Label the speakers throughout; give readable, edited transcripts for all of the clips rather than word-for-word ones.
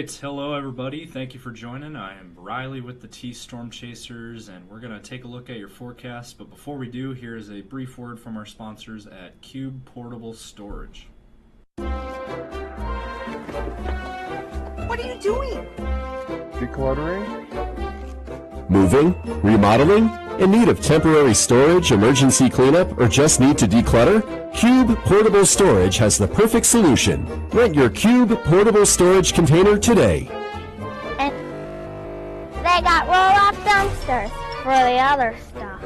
Speaker 1: right, hello everybody. Thank you for joining. I am Riley with the T Storm Chasers, and we're going to take a look at your forecast. But before we do, here is a brief word from our sponsors at Cube Portable Storage.
Speaker 2: What are you doing?
Speaker 3: Decluttering?
Speaker 4: Moving? Remodeling? In need of temporary storage, emergency cleanup, or just need to declutter? Cube Portable Storage has the perfect solution. Rent your Cube Portable Storage container today.
Speaker 5: And they got roll-off dumpsters for the other stuff.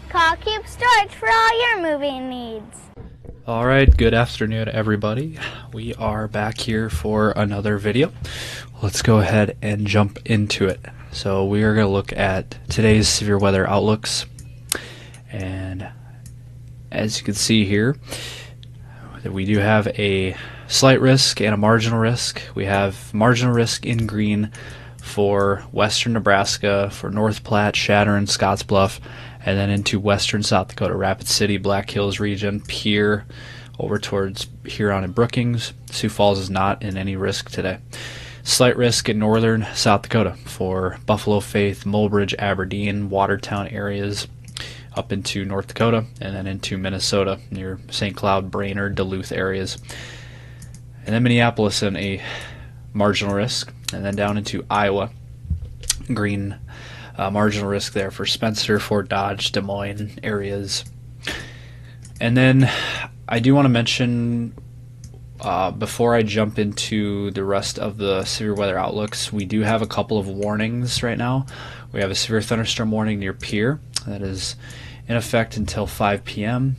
Speaker 5: Call Cube Storage for all your moving needs.
Speaker 6: Alright, good afternoon everybody. We are back here for another video. Let's go ahead and jump into it. So we are going to look at today's severe weather outlooks, and as you can see here, we do have a slight risk and a marginal risk. We have marginal risk in green for western Nebraska, for North Platte, Chadron, Scottsbluff, and then into western South Dakota, Rapid City, Black Hills region, Pierre, over towards Huron and Brookings. Sioux Falls is not in any risk today. Slight risk in northern South Dakota for Buffalo, Faith, Mulbridge, Aberdeen, Watertown areas, up into North Dakota, and then into Minnesota near St. Cloud, Brainerd, Duluth areas. And then Minneapolis in a marginal risk, and then down into Iowa, green marginal risk there for Spencer, Fort Dodge, Des Moines areas. And then I do want to mention, before I jump into the rest of the severe weather outlooks, we do have a couple of warnings right now. We have a severe thunderstorm warning near Pierre that is in effect until 5 p.m.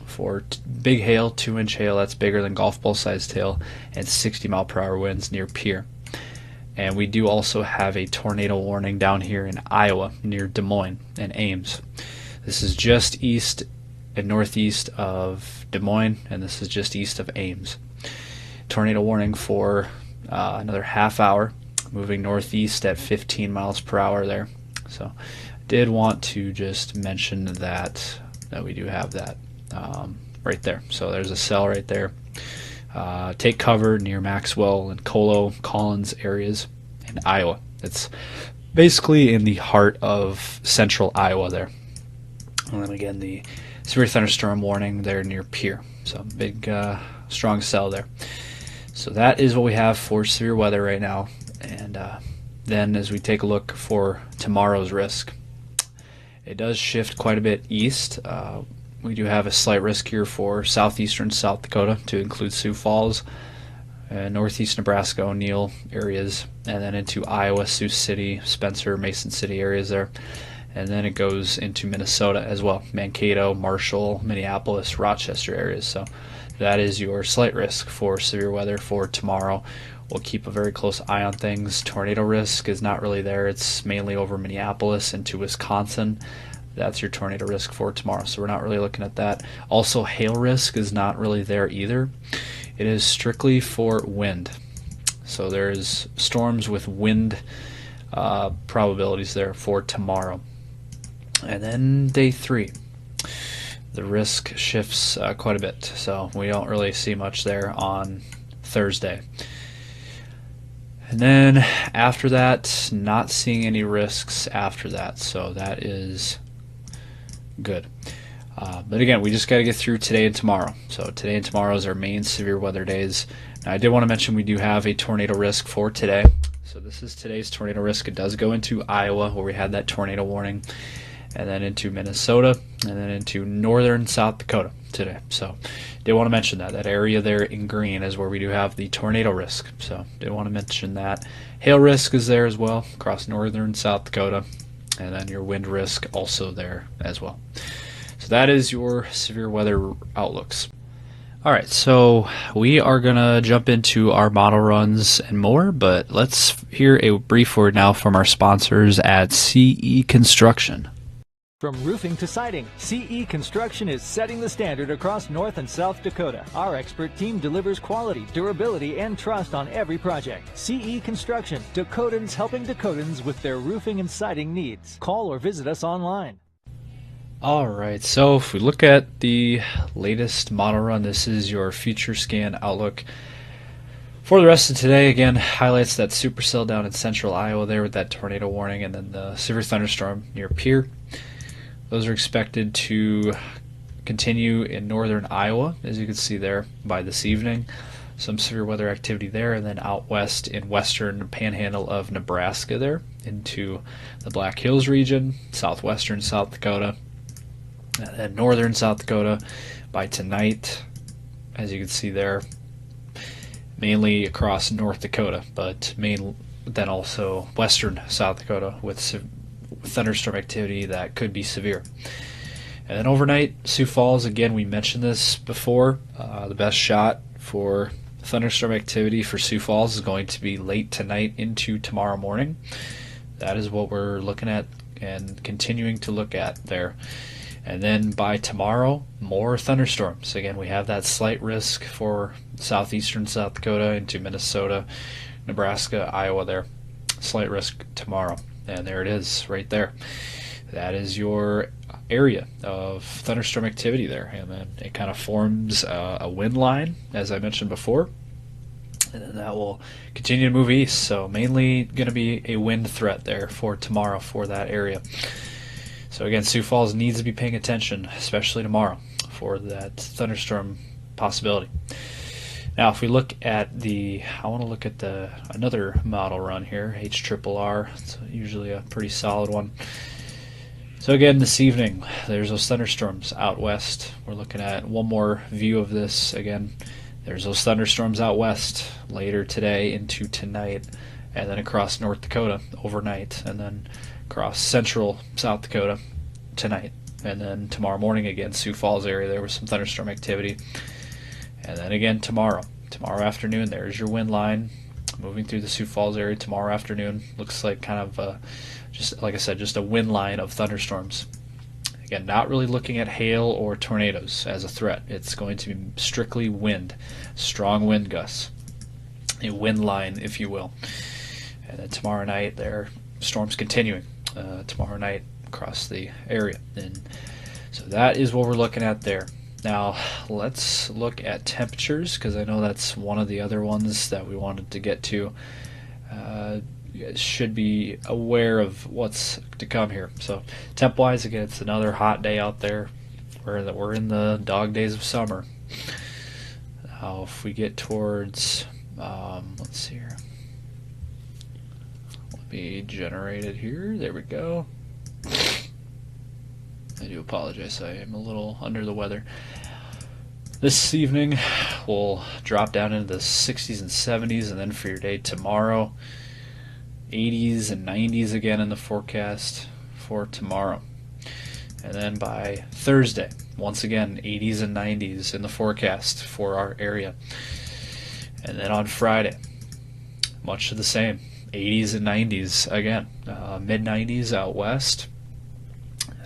Speaker 6: for big hail, 2-inch hail, that's bigger than golf ball sized hail, and 60-mile-per-hour winds near Pierre. And we do also have a tornado warning down here in Iowa near Des Moines and Ames. This is just east and northeast of Des Moines, and this is just east of Ames. Tornado warning for another half hour, moving northeast at 15 miles per hour there. So I did want to just mention that we do have that right there. So there's a cell right there. Take cover near Maxwell and Colo, Collins areas in Iowa. It's basically in the heart of central Iowa there. And then again, the severe thunderstorm warning there near Pierre. So big, strong cell there. So that is what we have for severe weather right now. And then as we take a look for tomorrow's risk, it does shift quite a bit east. We do have a slight risk here for southeastern South Dakota to include Sioux Falls, northeast Nebraska, O'Neill areas, and then into Iowa, Sioux City, Spencer, Mason City areas there. And then it goes into Minnesota as well, Mankato, Marshall, Minneapolis, Rochester areas. So that is your slight risk for severe weather for tomorrow. We'll keep a very close eye on things. Tornado risk is not really there. It's mainly over Minneapolis into Wisconsin. That's your tornado risk for tomorrow, so we're not really looking at that. Also, hail risk is not really there either. It is strictly for wind. So there's storms with wind probabilities there for tomorrow. And then day 3, the risk shifts quite a bit, so we don't really see much there on Thursday. And then after that, not seeing any risks after that, so that is good. But again, we just got to get through today and tomorrow. So today and tomorrow is our main severe weather days. Now, I did want to mention we do have a tornado risk for today. So this is today's tornado risk. It does go into Iowa, where we had that tornado warning, and then into Minnesota, and then into northern South Dakota today. So did want to mention that area there in green is where we do have the tornado risk. So did want to mention that. Hail risk is there as well across northern South Dakota, and then your wind risk also there as well. So that is your severe weather outlooks. All right, so we are going to jump into our model runs and more, but let's hear a brief word now from our sponsors at CE Construction.
Speaker 7: From roofing to siding, CE Construction is setting the standard across North and South Dakota. Our expert team delivers quality, durability, and trust on every project. CE Construction, Dakotans helping Dakotans with their roofing and siding needs. Call or visit us online.
Speaker 6: Alright, so if we look at the latest model run, this is your future scan outlook For the rest of today, again, highlights that supercell down in central Iowa there with that tornado warning, and then the severe thunderstorm near Pierre. Those are expected to continue in northern Iowa, as you can see there, by this evening. Some severe weather activity there, and then out west in western panhandle of Nebraska there into the Black Hills region, southwestern South Dakota, and then northern South Dakota by tonight, as you can see there, mainly across North Dakota, but then also western South Dakota with thunderstorm activity that could be severe. And then overnight, Sioux Falls, again, we mentioned this before, the best shot for thunderstorm activity for Sioux Falls is going to be late tonight into tomorrow morning. That is what we're looking at and continuing to look at there. And then by tomorrow, more thunderstorms. Again, we have that slight risk for southeastern South Dakota into Minnesota, Nebraska, Iowa there. Slight risk tomorrow. And there it is right there. That is your area of thunderstorm activity there. And then it kind of forms a wind line, as I mentioned before. And then that will continue to move east. So mainly going to be a wind threat there for tomorrow for that area. So again, Sioux Falls needs to be paying attention, especially tomorrow, for that thunderstorm possibility. Now, if we look at I want to look at another model run here, HRRR. It's usually a pretty solid one. So again, this evening, there's those thunderstorms out west. We're looking at one more view of this. Again, there's those thunderstorms out west later today into tonight, and then across North Dakota overnight, and then across central South Dakota tonight. And then tomorrow morning, again, Sioux Falls area, there was some thunderstorm activity. And then again tomorrow afternoon, there's your wind line moving through the Sioux Falls area tomorrow afternoon. Looks like kind of just like I said, just a wind line of thunderstorms. Again, not really looking at hail or tornadoes as a threat. It's going to be strictly wind, strong wind gusts, a wind line, if you will. And then tomorrow night, there are storms continuing tomorrow night across the area. And so that is what we're looking at there. Now, let's look at temperatures, because I know that's one of the other ones that we wanted to get to. You guys should be aware of what's to come here. So, temp-wise, again, it's another hot day out there. We're in the dog days of summer. Now, if we get towards, let's see here. Let me generate it here. There we go. I do apologize, I am a little under the weather. This evening we'll drop down into the 60s and 70s, and then for your day tomorrow, 80s and 90s again in the forecast for tomorrow. And then by Thursday, once again, 80s and 90s in the forecast for our area. And then on Friday, much of the same, 80s and 90s again, mid-90s out west,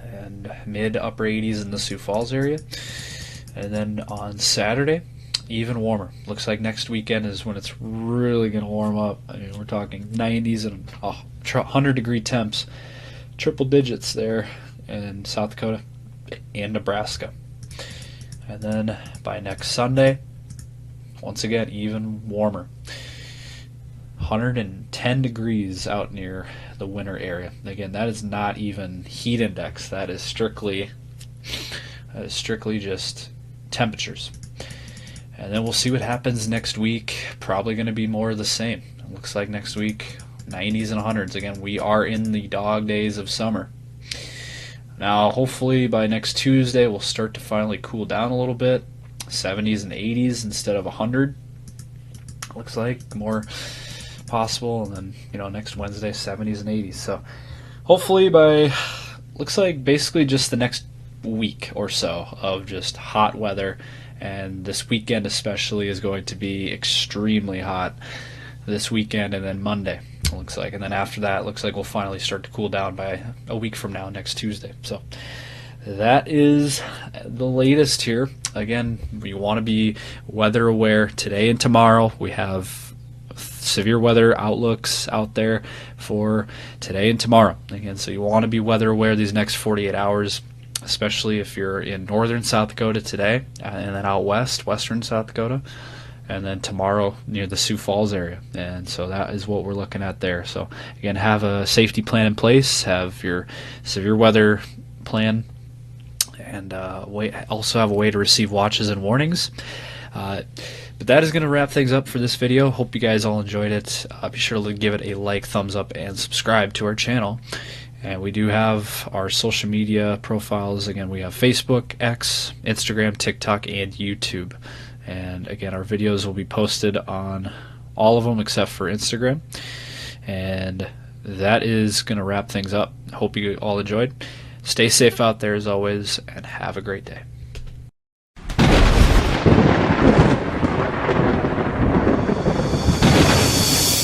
Speaker 6: and mid-upper 80s in the Sioux Falls area. And then on Saturday, even warmer. Looks like next weekend is when it's really going to warm up. I mean, we're talking 90s and 100-degree temps, triple digits there in South Dakota and Nebraska. And then by next Sunday, once again, even warmer. 110 degrees out near the winter area. Again, that is not even heat index. That is strictly just temperatures. And then we'll see what happens next week. Probably going to be more of the same. It looks like next week, 90s and 100s. Again, we are in the dog days of summer. Now, hopefully by next Tuesday, we'll start to finally cool down a little bit. 70s and 80s instead of 100. Looks like more possible. And then, next Wednesday, 70s and 80s. So hopefully looks like basically just the next week or so of just hot weather. And this weekend especially is going to be extremely hot this weekend, and then Monday, it looks like. And then after that, it looks like we'll finally start to cool down by a week from now, next Tuesday. So that is the latest here. Again, we want to be weather aware today and tomorrow. We have severe weather outlooks out there for today and tomorrow. Again, so you want to be weather aware these next 48 hours. Especially if you're in northern South Dakota today, and then out west, western South Dakota, and then tomorrow near the Sioux Falls area. And so that is what we're looking at there. So again, have a safety plan in place, have your severe weather plan, and also have a way to receive watches and warnings. But that is going to wrap things up for this video. Hope you guys all enjoyed it. Be sure to give it a like, thumbs up, and subscribe to our channel. And we do have our social media profiles. Again, we have Facebook, X, Instagram, TikTok, and YouTube. And again, our videos will be posted on all of them except for Instagram. And that is going to wrap things up. Hope you all enjoyed. Stay safe out there as always, and have a great day.